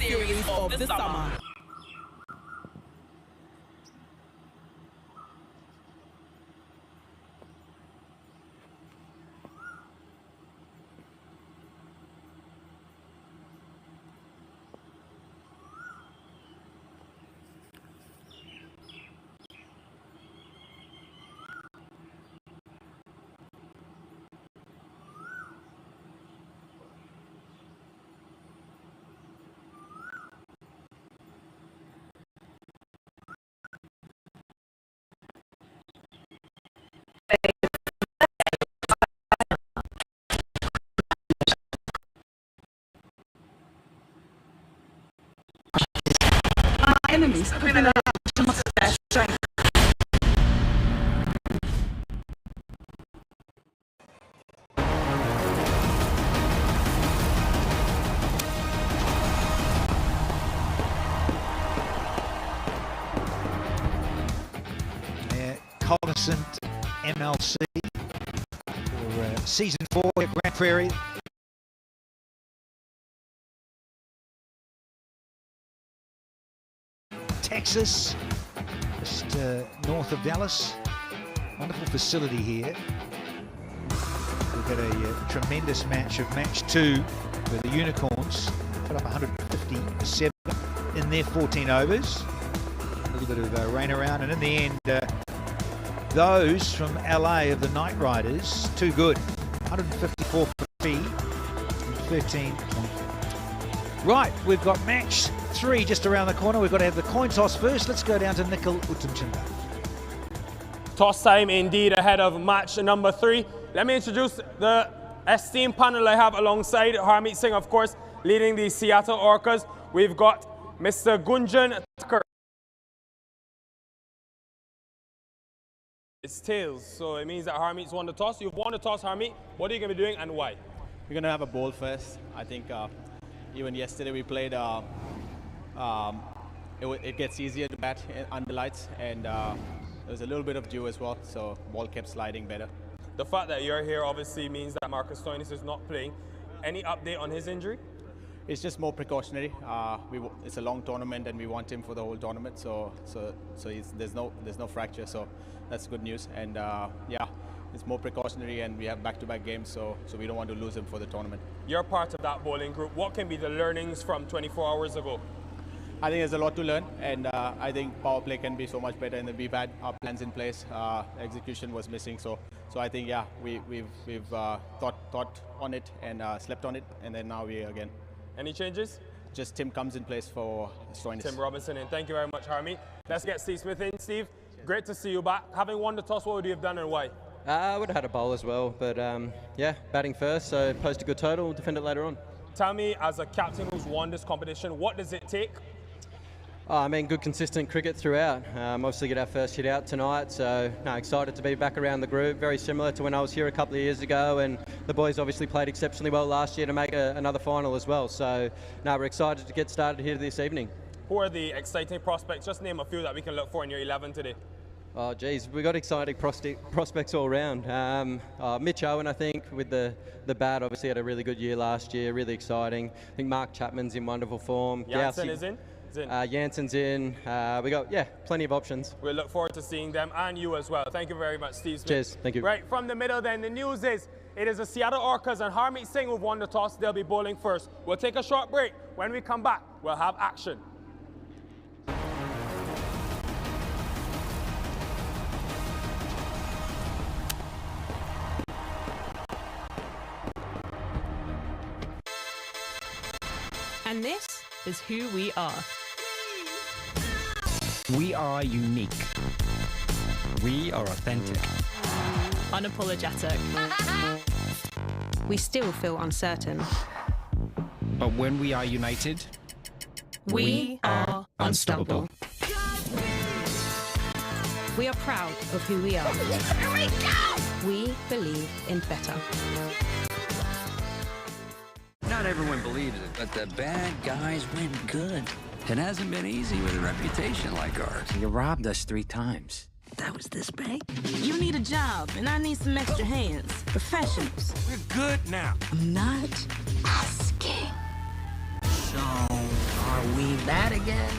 series of the summer. Enemies have been allowed to muster their strength. Cognizant MLC for season 4 at Grand Prairie. Texas, just north of Dallas. Wonderful facility here. We've got a tremendous match of match 2 where the Unicorns put up 157 in their 14 overs. A little bit of rain around, and in the end, those from LA of the Knight Riders, too good. 154 for 3 and 13. Right, we've got match 3 just around the corner. We've got to have the coin toss first. Let's go down to Nickel Utumchinda. Toss time indeed ahead of match number 3. Let me introduce the esteemed panel I have alongside Harmeet Singh, of course, leading the Seattle Orcas. We've got Mr. Gunjan Tucker. It's tails, so it means that Harmeet's won the toss. You've won the toss, Harmeet. What are you going to be doing and why? We're going to have a bowl first. I think even yesterday we played, it gets easier to bat under lights, and there was a little bit of dew as well, so ball kept sliding better. The fact that you're here obviously means that Marcus Stoinis is not playing. Any update on his injury? It's just more precautionary. It's a long tournament, and we want him for the whole tournament, so there's no fracture, so that's good news. And yeah, it's more precautionary, and we have back-to-back games, so we don't want to lose him for the tournament. You're part of that bowling group. What can be the learnings from 24 hours ago? I think there's a lot to learn, and I think power play can be so much better, and we've had our plans in place. Execution was missing, so I think, yeah, we've thought on it and slept on it, and then now we again. Any changes? Just Tim comes in place for Stoinis. Tim Robinson in. Thank you very much, Harmeet. Let's get Steve Smith in. Steve, great to see you back. Having won the toss, what would you have done and why? I would have had a bowl as well, but yeah, batting first, so post a good total, defend it later on. Tell me, as a captain who's won this competition, what does it take? I mean, good consistent cricket throughout. Obviously get our first hit out tonight, so excited to be back around the group. Very similar to when I was here a couple of years ago, and the boys obviously played exceptionally well last year to make another final as well. So we're excited to get started here this evening. Who are the exciting prospects? Just name a few that we can look for in your 11 today. Oh, geez, we've got exciting prospects all around. Mitch Owen, I think, with the bat, obviously had a really good year last year, really exciting. I think Mark Chapman's in wonderful form. Jansen is in? Jansen's in. We got, plenty of options. We'll look forward to seeing them and you as well. Thank you very much, Steve Smith. Cheers, thank you. Right, from the middle then, the news is it is the Seattle Orcas and Harmeet Singh who've won the toss. They'll be bowling first. We'll take a short break. When we come back, we'll have action. And this is who we are. We are unique. We are authentic. Unapologetic. We still feel uncertain. But when we are united, We are unstoppable. We are proud of who we are. Here we go! We believe in better. Not everyone believes it, but the bad guys win good. It hasn't been easy with a reputation like ours. you robbed us 3 times. That was this big? You need a job, and I need some extra hands. Professionals. We're good now. I'm not asking. So, are That again?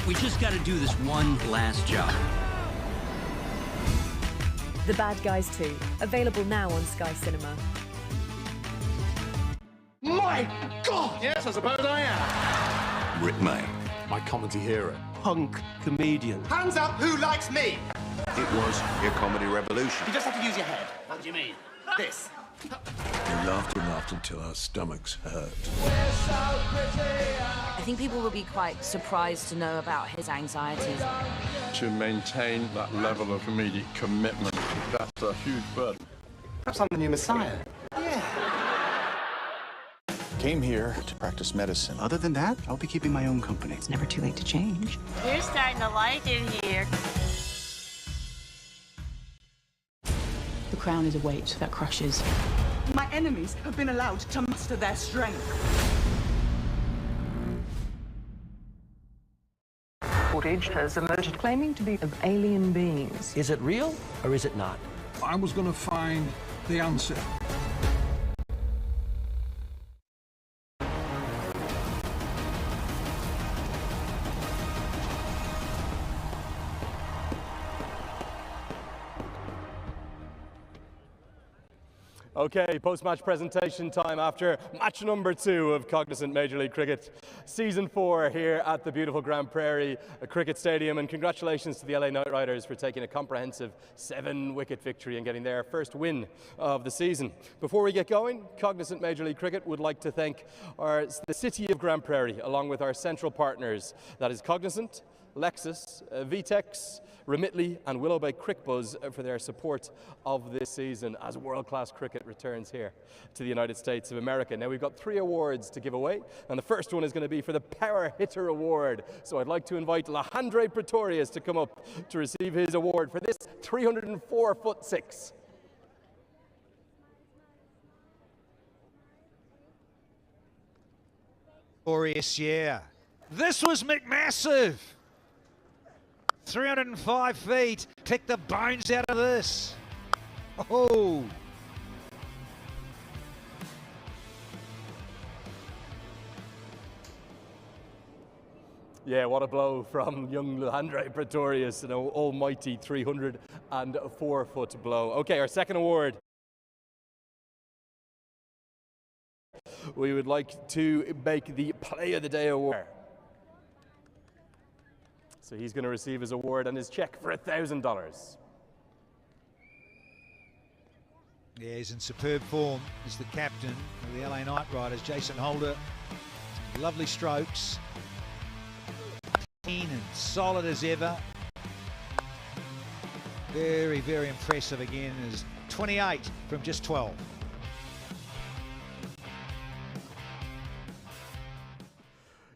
We just got to do this one last job. The Bad Guys 2, available now on Sky Cinema. My God! Yes, I suppose I am. Rick May. My comedy hero. Punk comedian. Hands up, who likes me? It was your comedy revolution. You just have to use your head. What do you mean? This. We laughed and laughed until our stomachs hurt. I think people will be quite surprised to know about his anxieties. To maintain that level of comedic commitment, that's a huge burden. Perhaps I'm the new Messiah. Came here to practice medicine. Other than that, I'll be keeping my own company. It's never too late to change. We're starting to like it here. The crown is a weight that crushes. My enemies have been allowed to muster their strength. Footage has emerged claiming to be of alien beings. Is it real or is it not? I was going to find the answer. Okay, post-match presentation time after match number 2 of Cognizant Major League Cricket Season 4 here at the beautiful Grand Prairie Cricket Stadium, and congratulations to the LA Knight Riders for taking a comprehensive 7-wicket victory and getting their first win of the season. Before we get going, Cognizant Major League Cricket would like to thank the City of Grand Prairie along with our central partners, that is Cognizant, Lexus, VTEX, Remitly and Willow Bay Crickbuzz for their support of this season as world-class cricket returns here to the United States of America. Now we've got 3 awards to give away, and the first one is going to be for the Power Hitter Award. So I'd like to invite Alejandro Pretorius to come up to receive his award for this 304'6". Glorious, yeah. This was McMassive. 305 feet. Pick the bones out of this. Oh. Yeah, what a blow from young Alejandro Pretorius, an almighty 304-foot blow. Okay, our second award. We would like to make the Play of the Day award. So he's going to receive his award and his check for $1,000. Yeah, he's in superb form as the captain of the LA Knight Riders, Jason Holder. Lovely strokes. Clean and solid as ever. Very, very impressive again. Is 28 from just 12.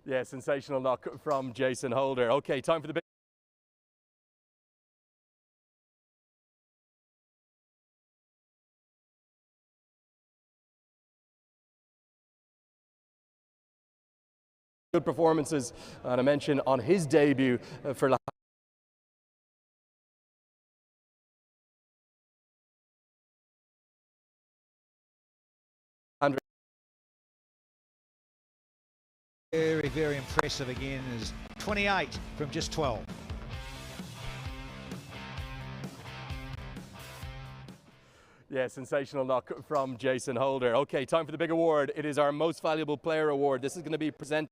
Yeah, sensational knock from Jason Holder. Okay, time for the big... Good performances, and a mention on his debut for Very, very impressive again. Is 28 from just 12. Yeah, sensational knock from Jason Holder. Okay, time for the big award. It is our Most Valuable Player Award. This is going to be presented.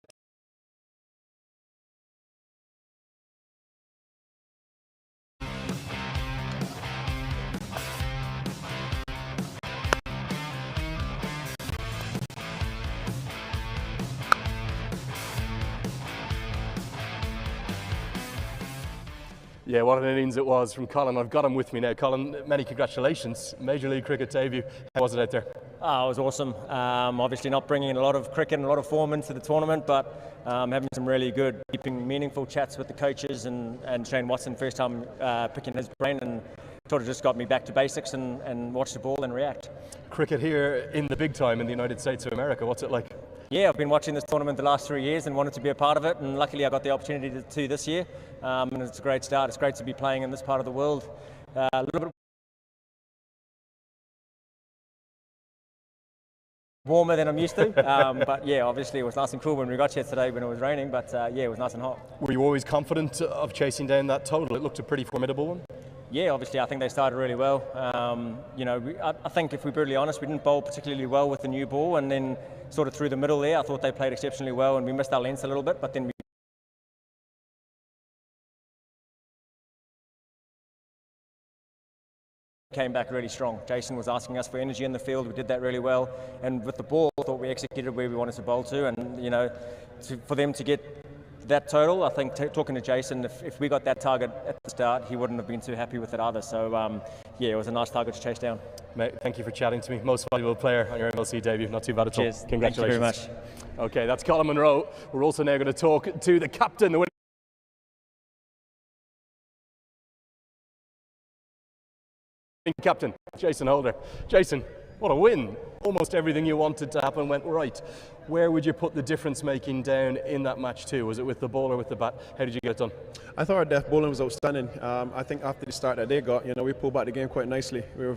Yeah, what an innings it was from Colin. I've got him with me now. Colin, many congratulations. Major League Cricket debut. How was it out there? Oh, it was awesome. Obviously not bringing in a lot of cricket and a lot of form into the tournament, but having some really good, keeping meaningful chats with the coaches and Shane Watson, first time picking his brain, and sort of just got me back to basics and watch the ball and react. Cricket here in the big time in the United States of America, what's it like? Yeah, I've been watching this tournament the last 3 years and wanted to be a part of it, and luckily I got the opportunity to this year, and it's a great start. It's great to be playing in this part of the world. A little bit warmer than I'm used to. But yeah, obviously it was nice and cool when we got here today when it was raining, but yeah, it was nice and hot. Were you always confident of chasing down that total? It looked a pretty formidable one. Yeah, obviously I think they started really well. You know, I think if we're brutally honest, we didn't bowl particularly well with the new ball, and then sort of through the middle there, I thought they played exceptionally well, and we missed our lengths a little bit, but then we came back really strong. Jason was asking us for energy in the field. We did that really well, and with the ball, I thought we executed where we wanted to bowl to, and you know, for them to get that total, I think talking to Jason, if we got that target at the start, he wouldn't have been too happy with it either. So yeah, it was a nice target to chase down. Mate, thank you for chatting to me. Most valuable player on your MLC debut. Not too bad at all. Cheers. Congratulations. Thank you very much. Okay, that's Colin Munro. We're also now going to talk to the captain, the winner. Captain Jason Holder. Jason, what a win. Almost everything you wanted to happen went right. Where would you put the difference making down in that match too? Was it with the ball or with the bat? How did you get it done? I thought our death bowling was outstanding. I think after the start that they got, you know, we pulled back the game quite nicely. We were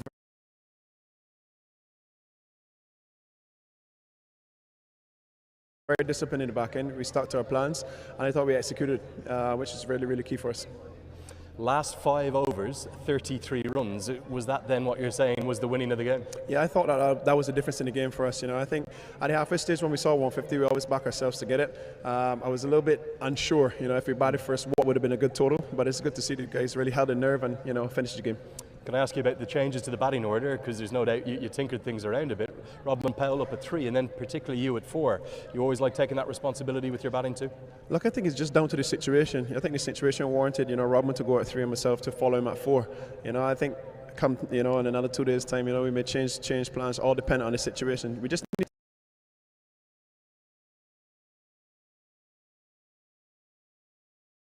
very disciplined in the back end. We stuck to our plans, and I thought we executed, which is really, really key for us. Last 5 overs, 33 runs. Was that then what you're saying was the winning of the game? Yeah, I thought that was the difference in the game for us. You know, I think at the halfway stage when we saw 150, we always back ourselves to get it. I was a little bit unsure, you know, if we batted first, what would have been a good total. But it's good to see the guys really held their nerve and, you know, finished the game. Can I ask you about the changes to the batting order? Because there's no doubt you tinkered things around a bit. Robin Powell up at 3, and then particularly you at 4. You always like taking that responsibility with your batting too? Look, I think it's just down to the situation. I think the situation warranted, you know, Robin to go at 3 and myself to follow him at 4. You know, I think come, you know, in another 2 days' time, you know, we may change plans, all dependent on the situation. We just need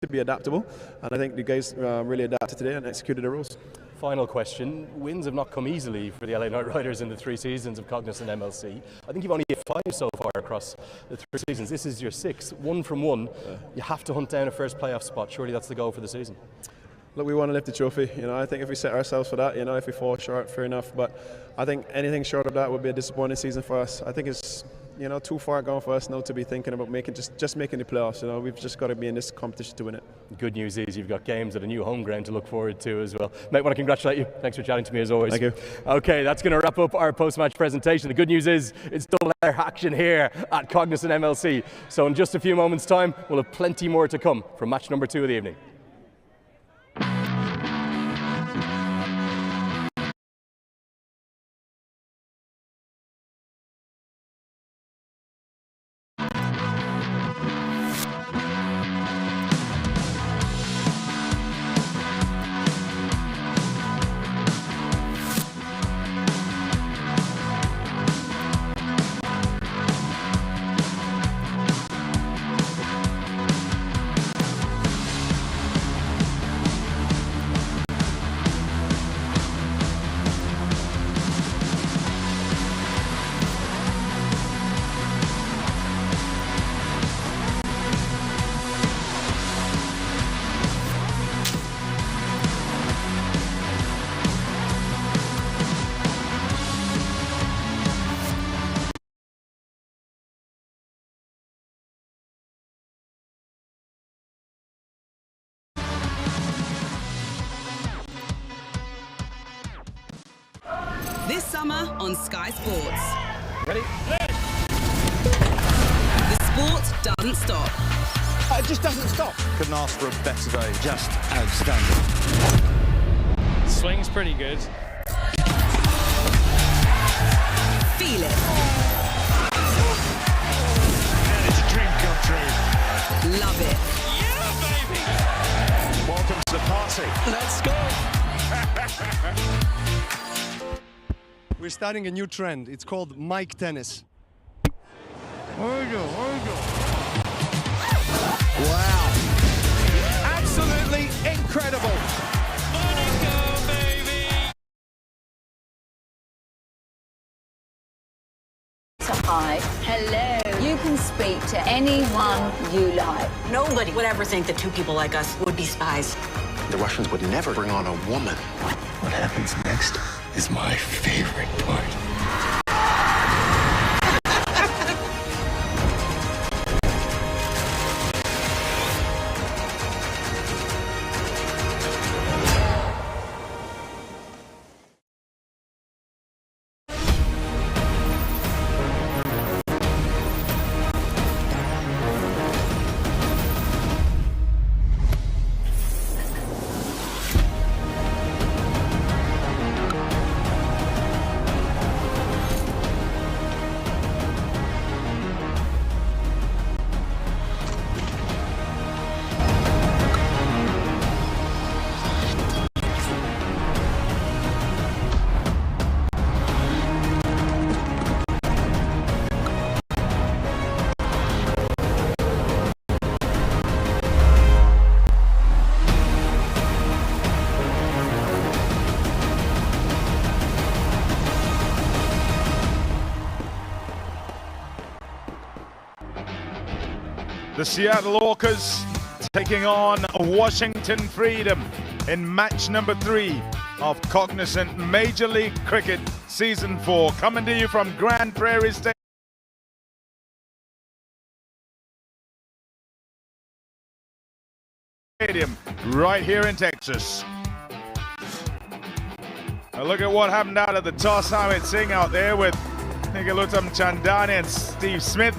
to be adaptable, and I think the guys really adapted today and executed the rules. Final question. Wins have not come easily for the LA Knight Riders in the 3 seasons of Cognizant MLC. I think you've only hit 5 so far across the 3 seasons. This is your 6th. 1 from 1. You have to hunt down a first playoff spot. Surely that's the goal for the season. Look, we want to lift the trophy. You know, I think if we set ourselves for that, you know, if we fall short, fair enough. But I think anything short of that would be a disappointing season for us. I think it's, you know, too far gone for us now to be thinking about just making the playoffs. You know, we've just got to be in this competition to win it. Good news is you've got games at a new home ground to look forward to as well. Mate, I want to congratulate you. Thanks for chatting to me as always. Thank you. Okay, that's going to wrap up our post-match presentation. The good news is it's double action here at Cognizant MLC. So in just a few moments' time, we'll have plenty more to come from match number 2 of the evening. This summer on Sky Sports. Ready? The sport doesn't stop. It just doesn't stop. Couldn't ask for a better day. Just outstanding. Swing's pretty good. Feel it. And it's a dream come true. Love it. Yeah, baby. Welcome to the party. Let's go. We're starting a new trend. It's called mic tennis. Wow. Absolutely incredible. Hi. Hello. You can speak to anyone you like. Nobody would ever think that 2 people like us would be spies. The Russians would never bring on a woman. What happens next is my favorite part. The Seattle Orcas taking on Washington Freedom in match number 3 of Cognizant Major League Cricket Season 4. Coming to you from Grand Prairie Stadium right here in Texas. Now look at what happened out of the toss. Harmeet Singh out there with Nigalutam Chandani and Steve Smith.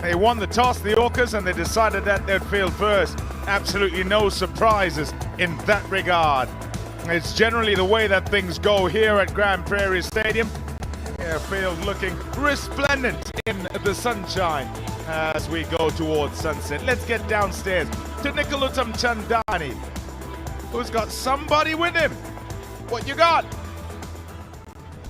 They won the toss, the Orcas, and they decided that they'd field first. Absolutely no surprises in that regard. It's generally the way that things go here at Grand Prairie Stadium. Field looking resplendent in the sunshine as we go towards sunset. Let's get downstairs to Nigalutam Chandani, who's got somebody with him. What you got?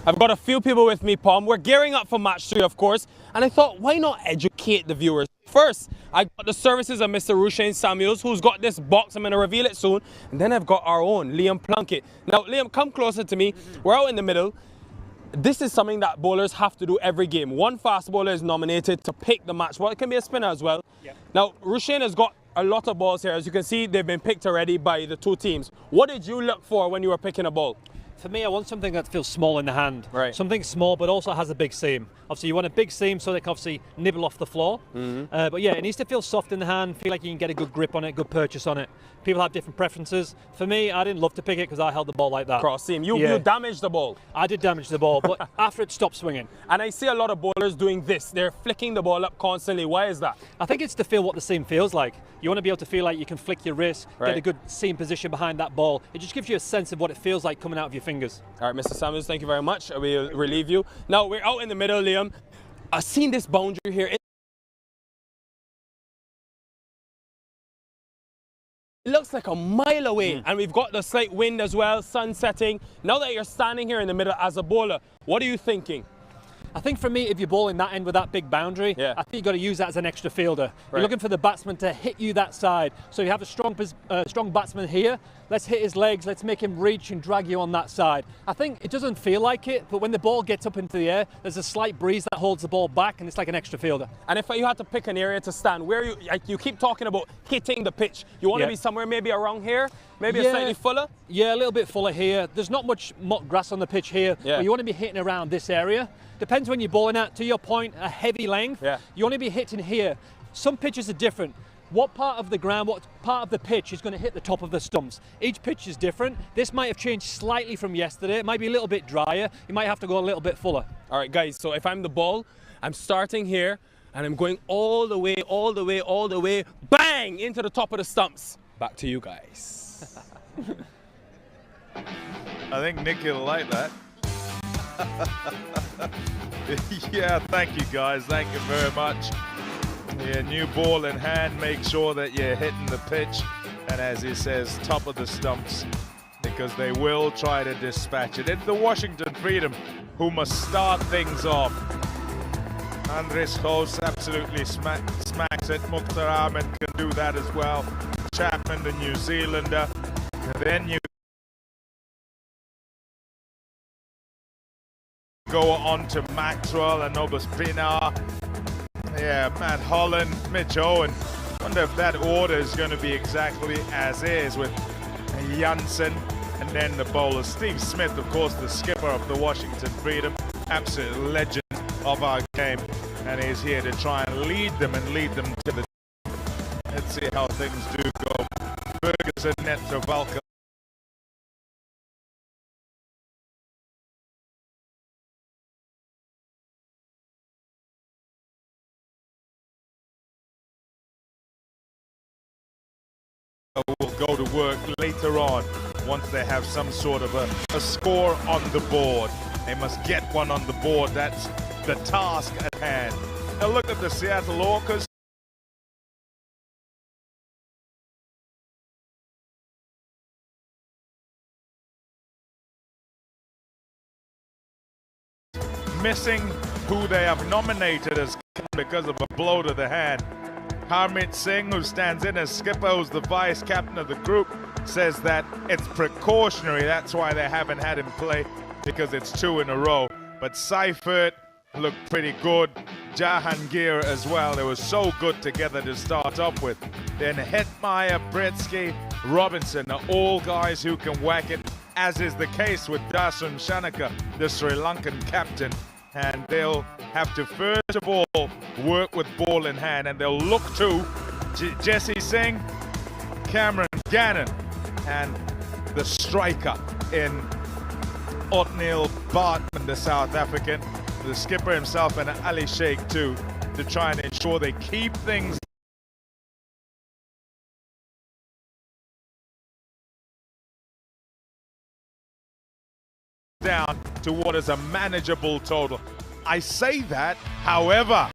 I've got a few people with me, Pom. We're gearing up for match 3, of course, and I thought, why not educate the viewers? First, I got the services of Mr. Rushain Samuels, who's got this box. I'm going to reveal it soon. And then I've got our own, Liam Plunkett. Now, Liam, come closer to me. We're out in the middle. This is something that bowlers have to do every game. One fast bowler is nominated to pick the match. Well, it can be a spinner as well. Yeah. Now, Rushain has got a lot of balls here. As you can see, they've been picked already by the 2 teams. What did you look for when you were picking a ball? For me, I want something that feels small in the hand. Right. Something small, but also has a big seam. Obviously, you want a big seam so they can obviously nibble off the floor. But yeah, it needs to feel soft in the hand, feel like you can get a good grip on it, good purchase on it. People have different preferences. For me, I didn't love to pick it because I held the ball like that. Cross seam. You damaged the ball. I did damage the ball, but after it stopped swinging. And I see a lot of bowlers doing this. They're flicking the ball up constantly. Why is that? I think it's to feel what the seam feels like. You want to be able to feel like you can flick your wrist, get a good seam position behind that ball. It just gives you a sense of what it feels like coming out of your fingers. All right, Mr. Samuels, thank you very much. We'll relieve you. Now, we're out in the middle, Liam. I've seen this boundary here. It looks like a mile away, and we've got the slight wind as well, sun setting. Now that you're standing here in the middle as a bowler, what are you thinking? I think for me, if you're bowling that end with that big boundary, I think you've got to use that as an extra fielder. You're looking for the batsman to hit you that side. So you have a strong batsman here. Let's hit his legs. Let's make him reach and drag you on that side. I think it doesn't feel like it, but when the ball gets up into the air, there's a slight breeze that holds the ball back, and it's like an extra fielder. And if you had to pick an area to stand, where you keep talking about hitting the pitch, you want to be somewhere maybe around here, maybe a slightly fuller? Yeah, a little bit fuller here. There's not much mock grass on the pitch here, but you want to be hitting around this area. Depends when you're bowling at. To your point, a heavy length. You want to be hitting here. Some pitches are different. What part of the ground, what part of the pitch is going to hit the top of the stumps? Each pitch is different. This might have changed slightly from yesterday. It might be a little bit drier. You might have to go a little bit fuller. All right, guys, so if I'm the ball, I'm starting here, and I'm going all the way, all the way, all the way, bang, into the top of the stumps. Back to you guys. I think Nick will like that. Yeah, thank you guys, thank you very much. Yeah, new ball in hand, make sure that you're hitting the pitch, and as he says, top of the stumps, because they will try to dispatch it. It's the Washington Freedom who must start things off. Andres House absolutely smacks it. Mukhtar Ahmed can do that as well. Chapman, the New Zealander. And then you go on to Maxwell and Nobus Pinar. Yeah, Matt Holland, Mitch Owen. Wonder if that order is going to be exactly as is with Janssen and then the bowler. Steve Smith, of course, the skipper of the Washington Freedom. Absolute legend of our game. And he's here to try and lead them to the... Let's see how things do go. Ferguson, Netravalka. Will go to work later on once they have some sort of a score on the board. They must get one on the board. That's the task at hand. Now look at the Seattle Orcas. Missing who they have nominated as because of a blow to the hand. Harmeet Singh, who stands in as skipper, who's the vice captain of the group, says that it's precautionary. That's why they haven't had him play, because it's 2 in a row. But Seifert, looked pretty good. Jahangir as well. They were so good together to start up with. Then Hetmeyer, Bretsky, Robinson are all guys who can whack it, as is the case with Dasun Shanaka, the Sri Lankan captain. And they'll have to first of all work with ball in hand, and they'll look to Jesse Singh, Cameron Gannon, and the striker in Otniel Bartman, the South African, the skipper himself, and Ali Sheikh too, to try and ensure they keep things down to what is a manageable total. I say that, however,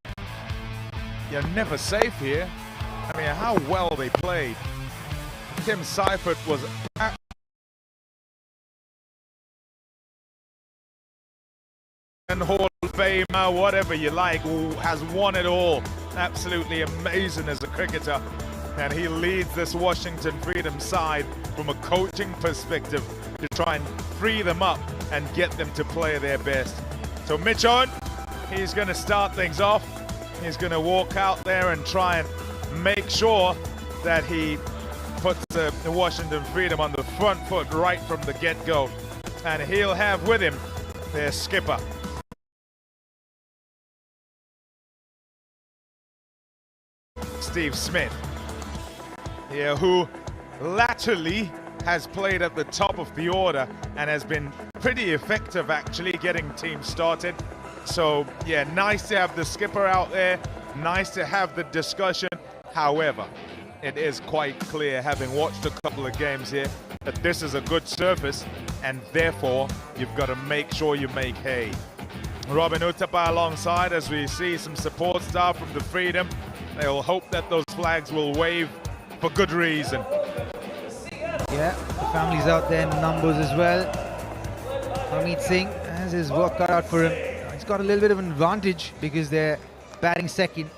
you're never safe here. I mean, how well they played. Tim Seifert was Hall of Famer, whatever you like, who has won it all. Absolutely amazing as a cricketer. And he leads this Washington Freedom side from a coaching perspective to try and free them up and get them to play their best. So Mitch Owen, he's going to start things off. He's going to walk out there and try and make sure that he puts the Washington Freedom on the front foot right from the get-go. And he'll have with him their skipper, Steve Smith, here, who latterly has played at the top of the order and has been pretty effective actually getting teams started. So yeah, nice to have the skipper out there, nice to have the discussion. However, it is quite clear, having watched a couple of games here, that this is a good surface, and therefore you've got to make sure you make hay. Robin Uthappa alongside, as we see some support staff from the Freedom. They'll hope that those flags will wave for good reason. Yeah, the family's out there in numbers as well. Harmeet Singh has his work cut out for him. He's got a little bit of an advantage because they're batting second,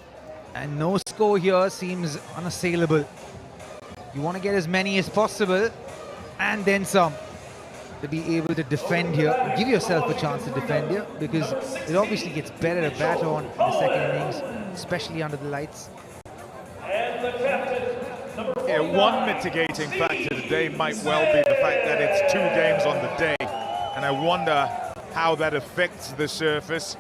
and no score here seems unassailable. You want to get as many as possible and then some to be able to defend here. Give yourself a chance to defend here, because it obviously gets better to bat on in the second innings, especially under the lights. Yeah, one mitigating factor today might well be the fact that it's 2 games on the day, and I wonder how that affects the surface.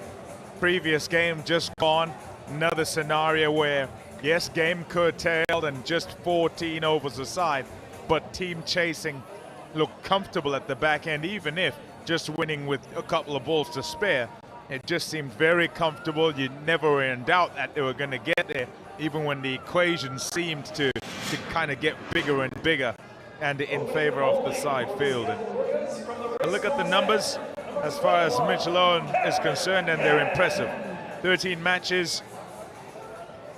Previous game just gone, another scenario where, yes, game curtailed and just 14 overs aside, but team chasing looked comfortable at the back end, even if just winning with a couple of balls to spare. It just seemed very comfortable. You never were in doubt that they were going to get there, even when the equation seemed to kind of get bigger and bigger and in favor of the side field. And look at the numbers as far as Mitchell Owen is concerned, and they're impressive. 13 matches,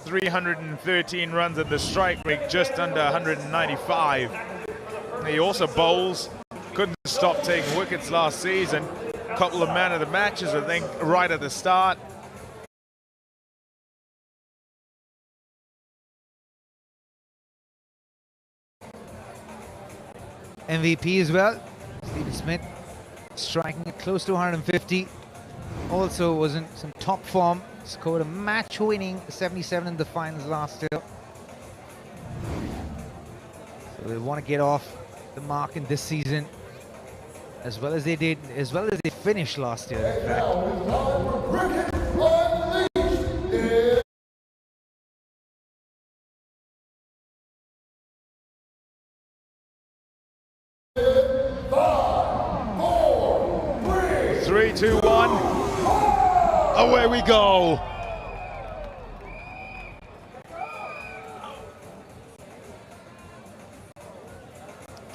313 runs at the strike rate, just under 195. He also bowls, couldn't stop taking wickets last season. A couple of man of the matches, I think, right at the start. MVP as well, Stephen Smith, striking close to 150. Also was in some top form, scored a match-winning 77 in the finals last year. So they want to get off the mark in this season, as well as they did, as well as they finished last year, in fact. 3, 2, 1. Away we go.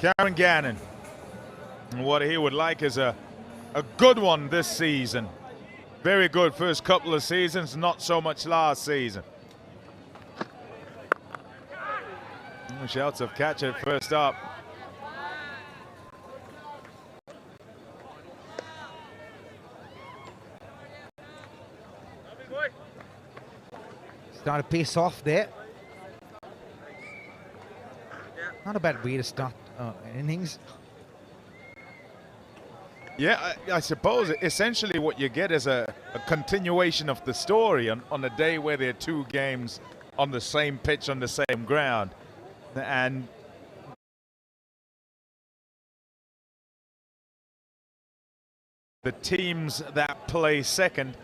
Cameron Gannon. And what he would like is a good one this season. Very good first couple of seasons, not so much last season. Shouts of catch it first up. Start to pace off there. Not a bad way to start innings. Yeah, I suppose essentially what you get is a continuation of the story on a day where there are two games on the same pitch, on the same ground. And the teams that play second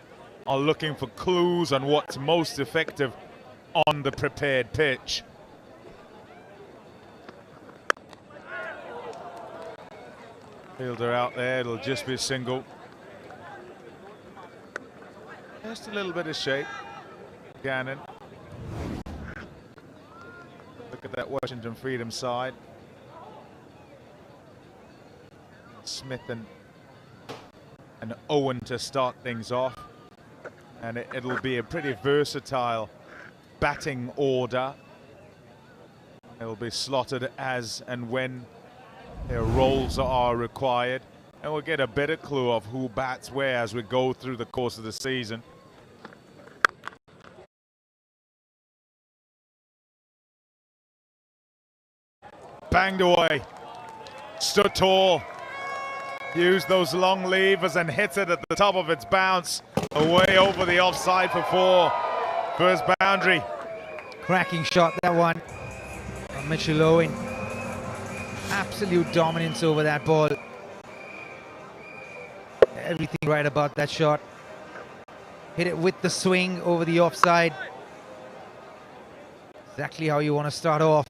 are looking for clues on what's most effective on the prepared pitch. Fielder out there, it'll just be a single. Just a little bit of shape. Gannon. Look at that Washington Freedom side. Smith and Owen to start things off. And it'll be a pretty versatile batting order. It'll be slotted as and when their roles are required. And we'll get a better clue of who bats where as we go through the course of the season. Banged away. Stood tall. Used those long levers and hits it at the top of its bounce. Away over the offside for 4. First boundary. Cracking shot, that one from Mitchell Owen. Absolute dominance over that ball. Everything right about that shot. Hit it with the swing over the offside. Exactly how you want to start off.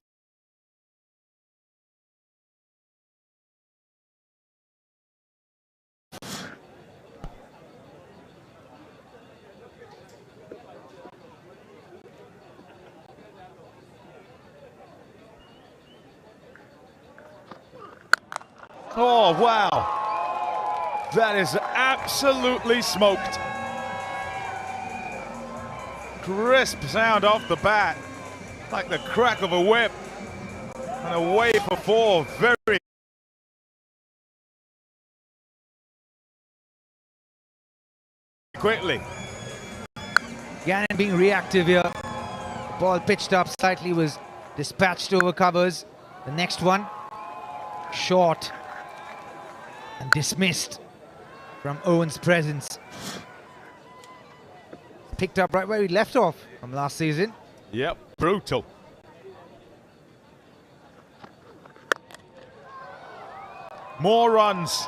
Oh, wow. That is absolutely smoked. Crisp sound off the bat, like the crack of a whip. And away for 4, very quickly. Gannon being reactive here. The ball pitched up slightly, was dispatched over covers. The next one, short and dismissed from Owen's presence. Picked up right where he left off from last season. Yep, brutal. More runs.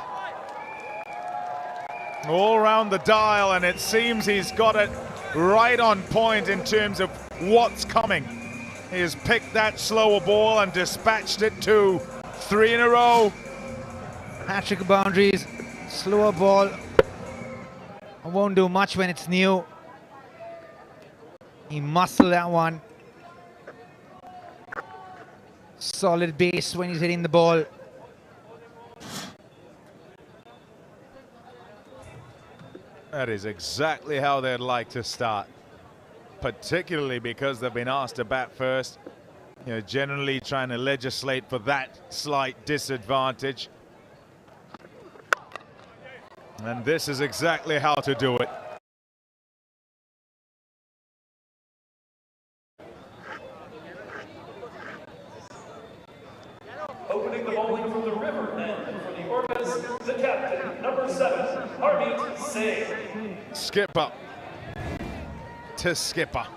All around the dial, and it seems he's got it right on point in terms of what's coming. He has picked that slower ball and dispatched it to 3 in a row. Hat-trick of boundaries, slower ball. I won't do much when it's new. He muscled that one. Solid base when he's hitting the ball. That is exactly how they'd like to start, particularly because they've been asked to bat first. You know, generally trying to legislate for that slight disadvantage. And this is exactly how to do it. Opening the bowling from the river end for the Orcas, the captain, number 7, Harmeet Singh. Skipper to skipper.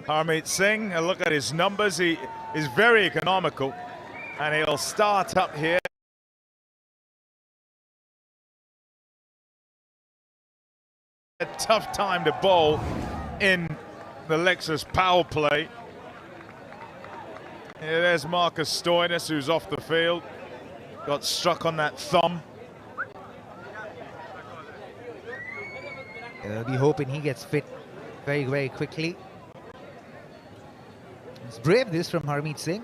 Harmeet Singh, a look at his numbers. He is very economical, and he'll start up here. A tough time to bowl in the Lexus power play. Here, there's Marcus Stoinis, who's off the field. Got struck on that thumb. I'll be hoping he gets fit very, very quickly. It's brave, this from Harmeet Singh.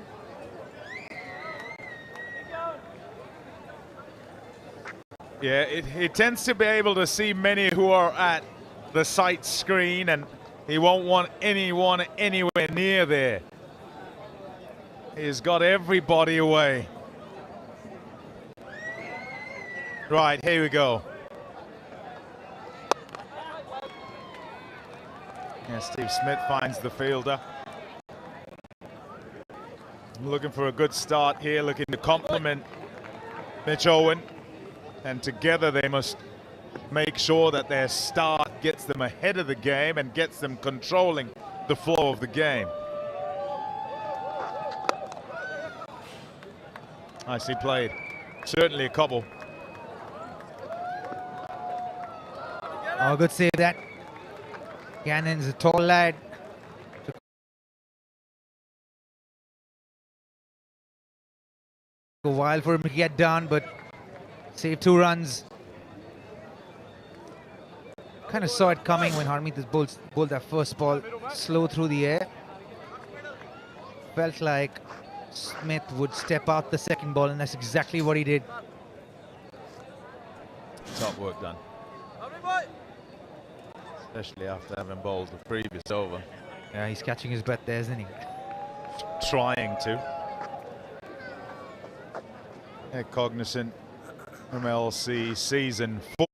Yeah, he tends to be able to see many who are at the sight screen, and he won't want anyone anywhere near there. He's got everybody away. Right, here we go. Yeah, Steve Smith finds the fielder. Looking for a good start here, looking to compliment Mitch Owen. And together they must make sure that their start gets them ahead of the game and gets them controlling the flow of the game. Nicely played. Certainly a couple. Oh, good save that. Cannon's a tall lad. Took a while for him to get done, but saved 2 runs. Kind of saw it coming when Harmeet has bowled that first ball slow through the air. Felt like Smith would step out the second ball, and that's exactly what he did. Top work done. Especially after having bowled the previous over. Yeah, he's catching his breath there, isn't he? Trying to. Yeah, cognizant MLC season 4.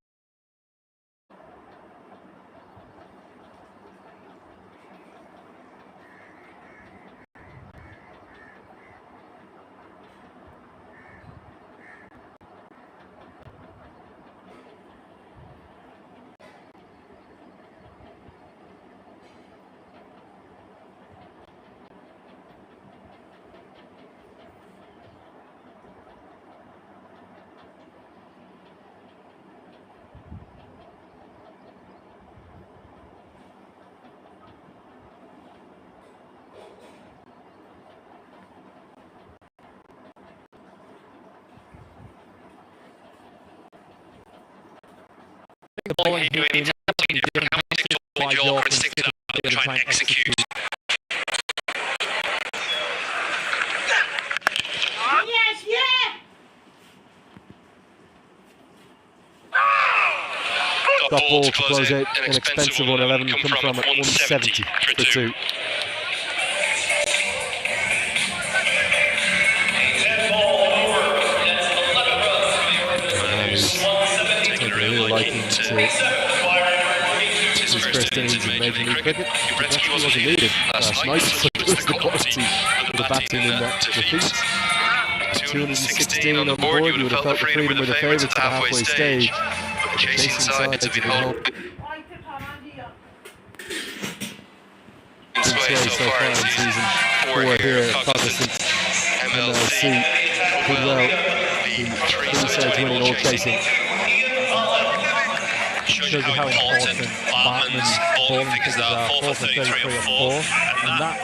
The ball here, we need to different how we stick to York and stick to that and try and execute. Yes, yeah! Got ball to close out, an expensive 111, come from at 170 for 2. Taking a real liking to his first innings in Major League Cricket. Gretzky wasn't needed last night, so it was the quality of the batting in that defeat. 216 on the board, you would have felt the freedom with the favourites at the halfway stage. But the chasing side to be held. Sway so far in season 4 here, Cognizant MLC did well. The sides winning all chasing. Shows you how important Bartman's bowling figures are. 4 for 33 on 4. And that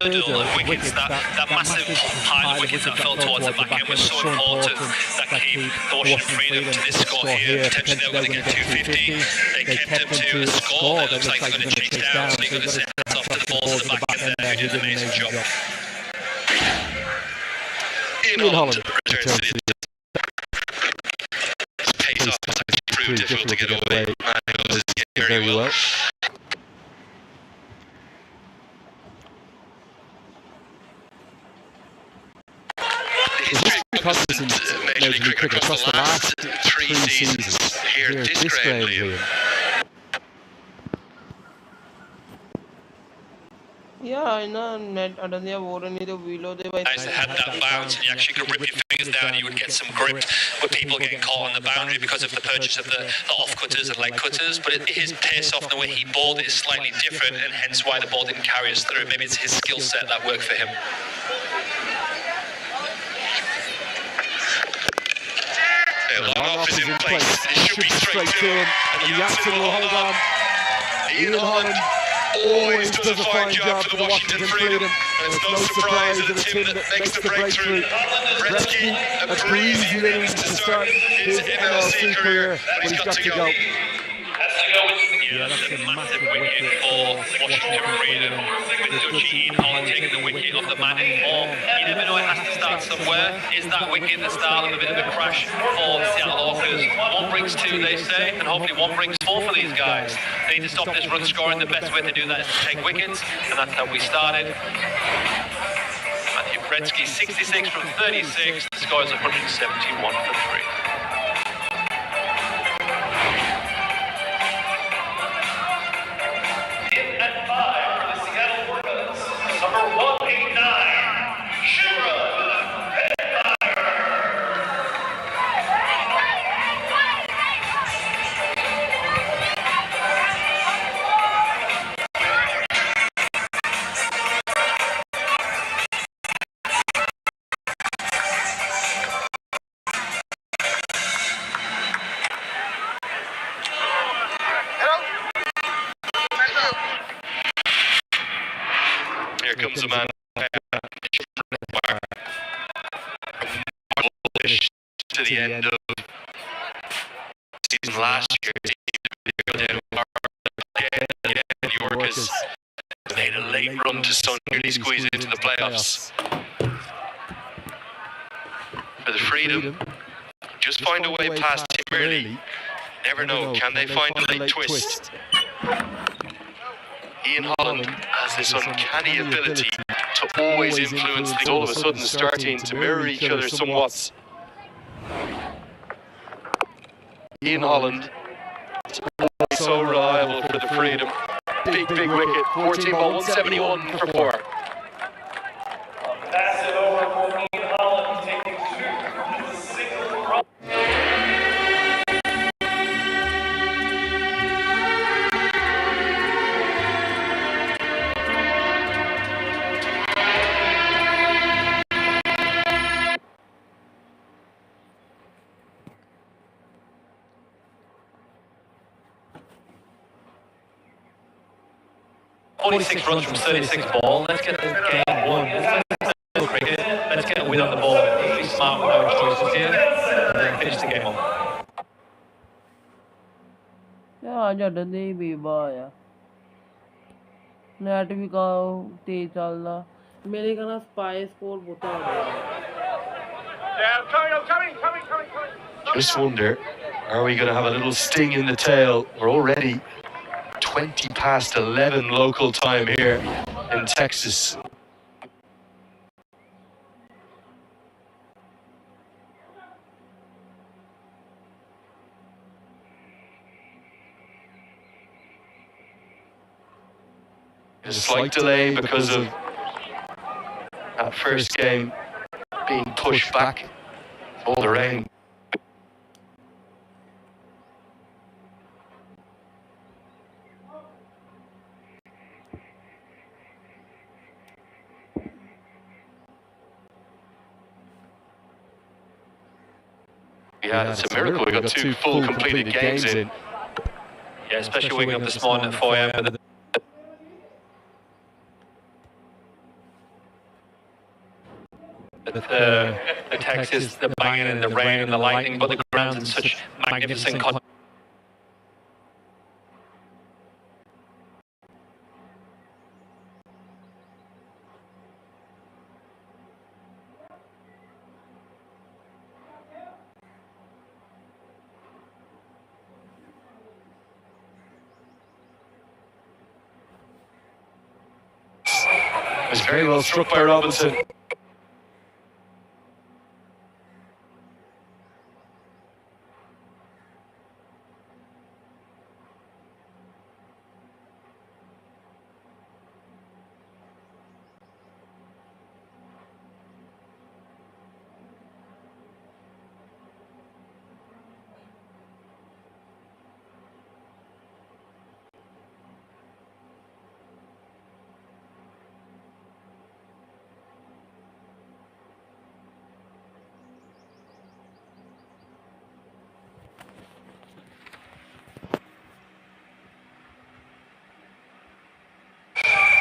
hurdle of wickets, that massive pile of wickets that fell towards the back end was so important that gave Ocean freedom to this score here. Potentially they were going to get 250. They kept him to a score that looks like they're going to chase down. They're going to say hats off to the balls at the back end there, who did an amazing job. Ian Holland returns to the pace off proved difficult to get away. And goes very well. Cognizant Major League Cricket across the last 3 seasons. Here at this grade, Liam. Yeah, I know. Net Adanya Warren the below the Nice to have that bounce, and you actually could rip your fingers down, and you would get some grip with people getting caught on the boundary because of the purchase of the off cutters and leg cutters. But his pace off and the way he bowled is slightly different, and hence why the ball didn't carry us through. Maybe it's his skill set that worked for him. Long off is in place. It should be straight to him. And Jackson will hold on. Ian Holland always does a fine job for the Washington Freedom. And it's no surprise that it's him that makes the breakthrough. Gretzky, a breezy innings to start his MLC career, but he's got to go. Yeah, that's a massive wicket for Washington Freedom. With Dutchy, Ian Holland taking the wicket off the man in form. You never know, it has to start somewhere. Is that wicket the start of a bit of a crash for the Seattle Orcas? 1 brings 2, they say, and hopefully 1 brings 4 for these guys. They need to stop this run scoring. The best way to do that is to take wickets, and that's how we started. Matthew Gretzky, 66 from 36. The score is 171 for 3. Here comes a man to the end of season last year. The Orcas made a late run to nearly squeeze into the playoffs. For the freedom, just find a way past Tim Early. Never know, can they find a late twist? Ian Holland has this uncanny ability to always influence things. All of a sudden starting to mirror each other somewhat. Ian Holland is always so reliable for the freedom. Big wicket, 14 ball, 171 for 4. Massive over for Ian Holland, taking 2 with a single run. Only 6 runs from 36 ball. Let's get this game won. Cricket. Let's get a win on the ball. Be smart with our choices here. And then finish the game off. यार जड़ नहीं भी बाया net भी का तेज चल रहा मेरे का ना स्पाई स्कोर बता Just wonder, are we going to have a little sting in the tail? We're already 20 past 11 local time here in Texas. A slight delay because of that first game being pushed back, all the rain. Yeah, it's a miracle we got 2 full completed games in. Yeah, especially waking up this morning at 4 a.m. with the Texas, the banging and the rain and the lightning, but the ground's in such magnificent condition. It was very well struck by Robinson.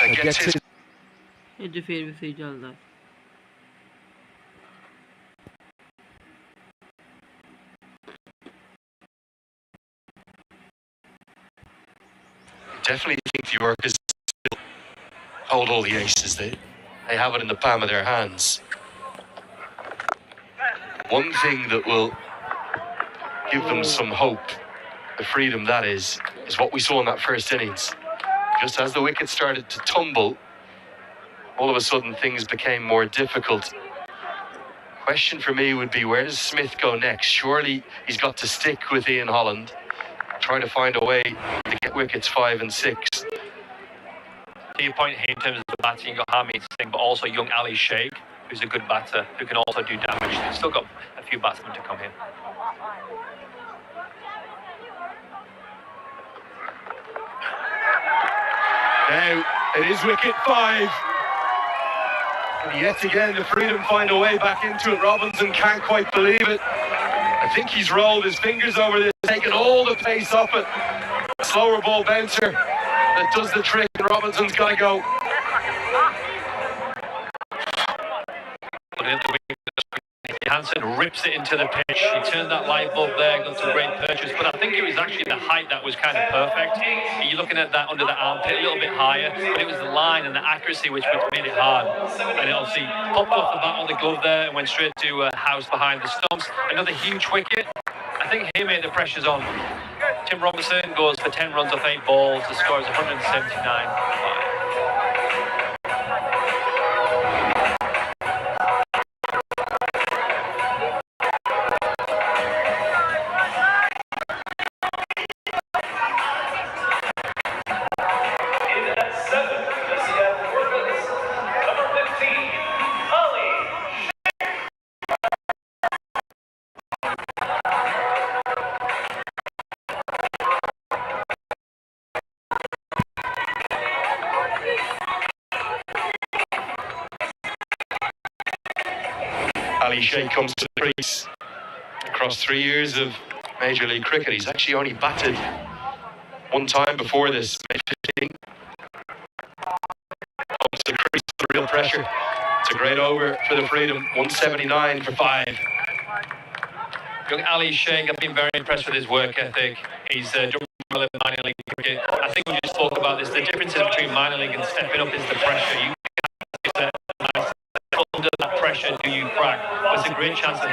ये फिर भी सही चल रहा है Definitely think the Orcas still hold all the aces. They have it in the palm of their hands. One thing that will give them some hope, the freedom that is what we saw in that first innings. Just as the wicket started to tumble, all of a sudden things became more difficult. Question for me would be, where does Smith go next? Surely he's got to stick with Ian Holland, try to find a way to get wickets 5 and 6. To your point here in terms of the batting, you've got Harmeet Singh, but also young Ali Sheikh, who's a good batter, who can also do damage. They've still got a few batsmen to come here. Now, it is wicket 5. And yet again, the freedom find a way back into it. Robinson can't quite believe it. I think he's rolled his fingers over this, taken all the pace off it. Slower ball bouncer that does the trick, and Robinson's got to go. Johansson rips it into the pitch. He turned that light bulb there, got some great purchase, but I think it was actually the height that was kind of perfect. You're looking at that under the armpit, a little bit higher, but it was the line and the accuracy which made it hard. And it obviously popped off the bat on the glove there and went straight to House behind the stumps. Another huge wicket. I think here, mate, the pressure's on. Tim Robinson goes for 10 runs off 8 balls. The score is 179. Ali Sheikh comes to the crease. Across 3 years of Major League Cricket, he's actually only batted one time before this, 15. Comes to the crease with real pressure. It's a great over for the Freedom, 179 for 5. Young Ali Sheikh, I've been very impressed with his work ethic. He's done well in minor league cricket. I think we just spoke about this. The differences between minor league and stepping up is the pressure. You under that pressure, do you crack? There's a great chance that